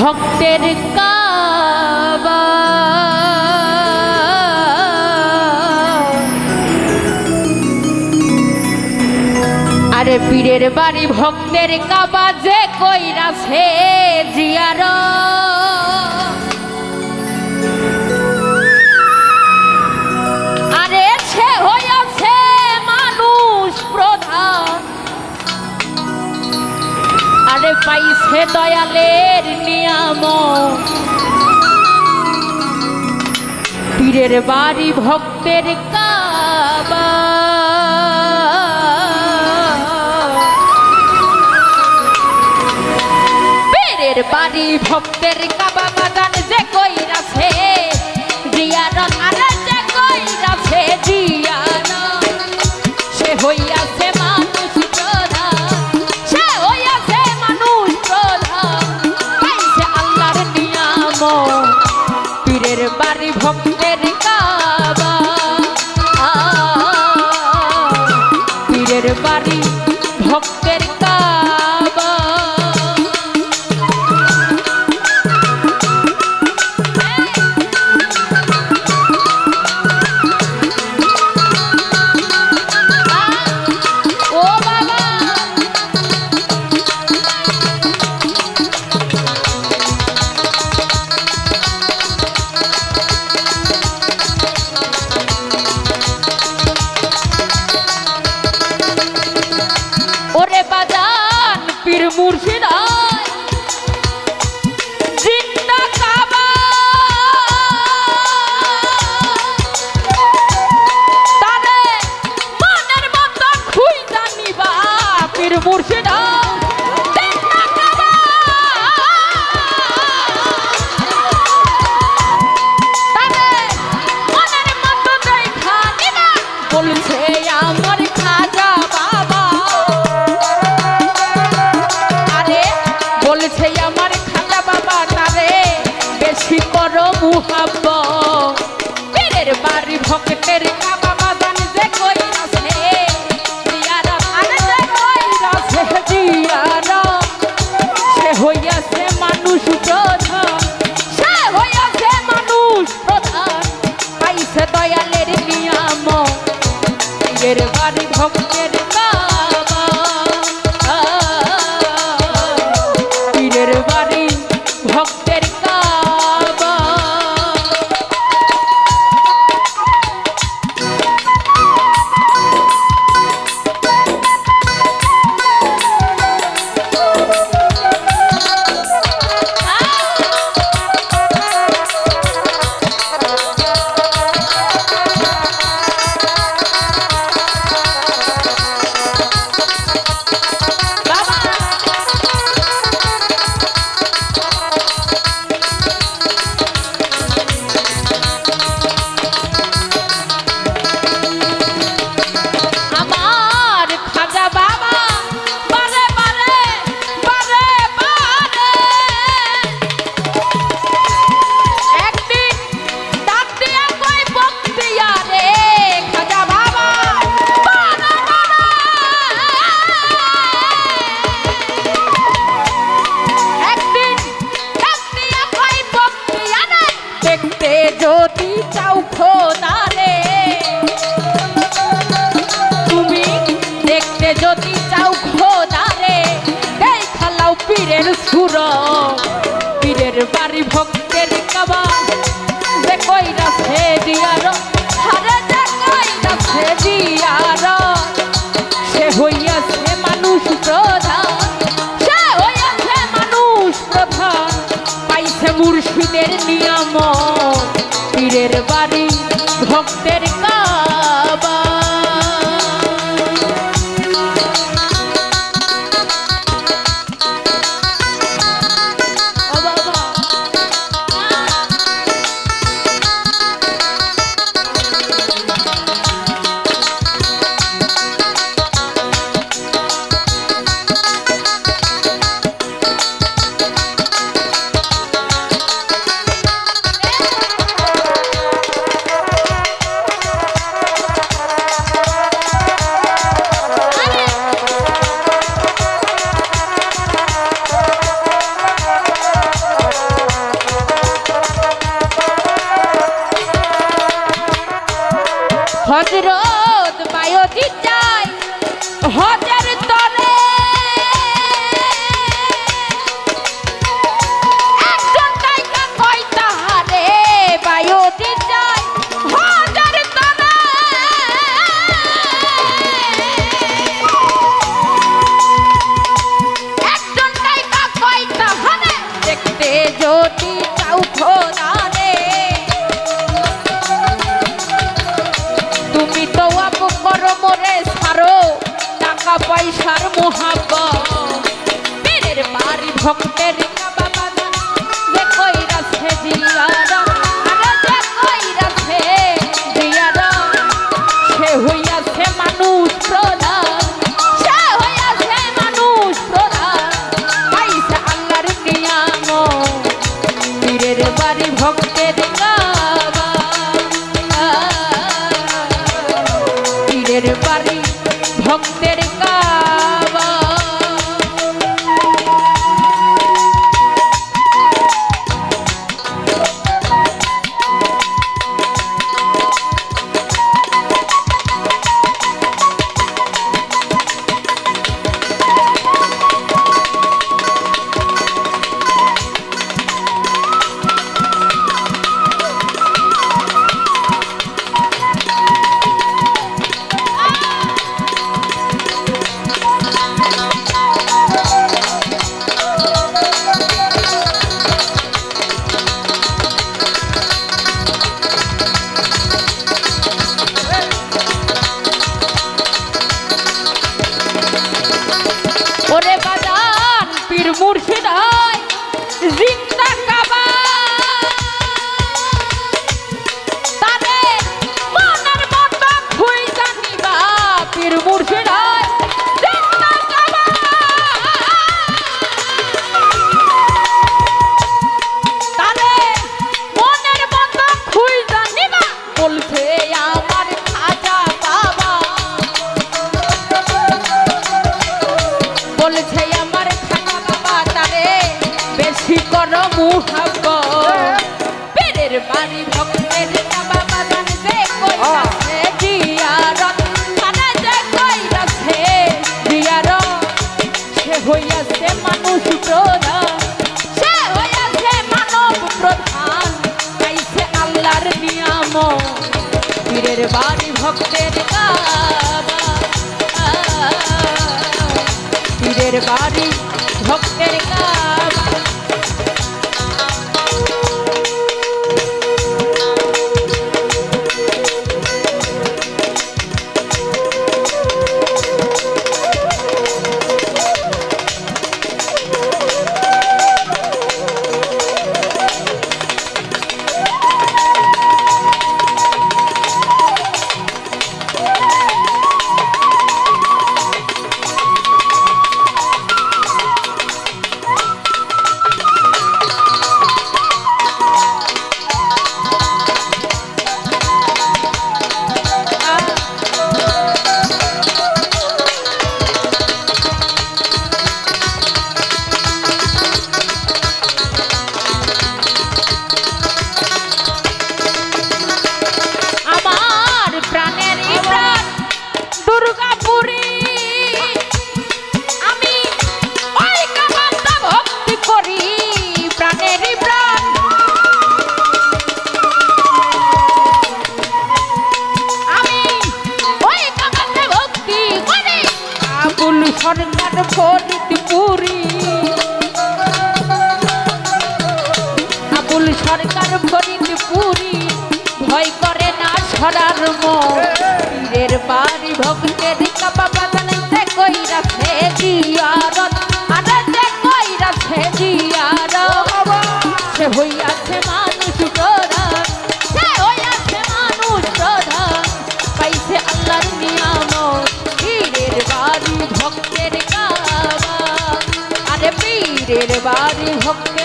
ভক্তের কাবা। আরে পীরের বাড়ি ভক্তের কাবা, যে কইরাছে জিয়ারত। আরে সে হইয়াছে মানুষ প্রধান, আরে পাইছে দয়ালের নিয়ামত। পীরের বাড়ি ভক্তের কাবা। পীরের বাড়ি ভক্তের কাবা, বাগান যে কইরাছে জিয়ারত। আরে যে কইরাছে জিয়ারত, সে হইয়াছে মানুষ প্রধান, সে হইয়াছে মানুষ প্রধান, পাইছে আল্লাহর নিয়ামত। পীরের বাড়ি ভক্তের কাবা, পীরের বাড়ি ভক্তের কাবা। ওরে বাজান পীর মুর্শিদ জিন্দা কাবা, তারে মনের মতো খুইজা নিবা। পীর মুর্শিদ জিন্দা কাবা, তারে মনের মতো দেখা নিবা। বলছে আমার খাজা বাবা, বলছে আমার খাজা বাবা, তারে বেশি করো মুহাব্বত। পীরের বাড়ি ভক্তের কাবা, বাগান যে কইরাছে জিয়ারত। আরে যে কইরাছে জিয়ারত, সে হইয়াছে মানুষ প্রধান, সে হইয়াছে মানুষ প্রধান, পাইছে দয়ালের নিয়ামত। পীরের বাড়ি ভক্তের কাবা, পীরের বাড়ি ভক্তের কাবা। যদি চাও খোদারে, তুমি দেখতে যদি চাও খোদারে, দেখালাও পীরের সুরত। পীরের বাড়ি ভক্তের কাবা, যে কইরাছে জিয়ারত। আরে যে কইরাছে জিয়ারত, সে হইয়াছে মানুষ প্রধান, সে হইয়াছে মানুষ প্রধান, পাইছে মুর্শিদের নিয়ামত। পীরের বাড়ি ভক্তের কাবা। হজরত বায়তি চাই হজের তরে একজন নায়িকা কই তাহারে বায়তি চাই হজের তরে একজন নায়িকা কই তাহারে দেখতে যদি চাও খোদা রে তুমি তো আপ করো মোরে সারো টাকা পয়সার মোহাব্বত পীরের বাড়ি ভক্তের কাবা বাগান যে কইরাছে জিয়ারা আরে যে কইরাছে জিয়ারা সে হইয়াছে মানুষ প্রধান সে হইয়াছে মানুষ প্রধান পাইছে আল্লাহর নিয়ামত পীরের বাড়ি ভক্তের কাবা পীরের বাড়ি ভক্তের কাবা ওরে বাজান পীর মুর্শিদ হয় জিন্দা কাবা তারে মনের মতো খুই জানিবা পীর মুর্শিদ হয় জিন্দা কাবা তারে মনের মতো খুই জানিবা বলছে আমার খাজা বাবা বলছে আমার খাজা বাবা তারে বেশি করো মুহাব্বত পীরের বাড়ি ভক্তের কাবা বাগান যে কইরাছে জিয়ারত তারে যে কইরাছে জিয়ারত সে হইয়াছে মানুষ প্রধান সে হইয়াছে মানব প্রধান পাইছে আল্লাহর নিয়ামত পীরের বাড়ি ভক্তের কাবা পীরের বাড়ি ভক্তের কাবা সরকার ফরিদপুরি আবুল সরকার ফরিদপুরি ভয় করে না সরার পীরের বাড়ি ভক্তের কাবা বাগান যে কইরাছে জিয়ারত আরে যে কইরাছে জিয়ারত সে হইয়াছে মানুষ প্রধান সে হইয়াছে মানুষ প্রধান পাইছে আল্লাহর নিয়ামত পীরের বাড়ি ভক্তের কাবা আরে পীরের বাড়ি ভক্ত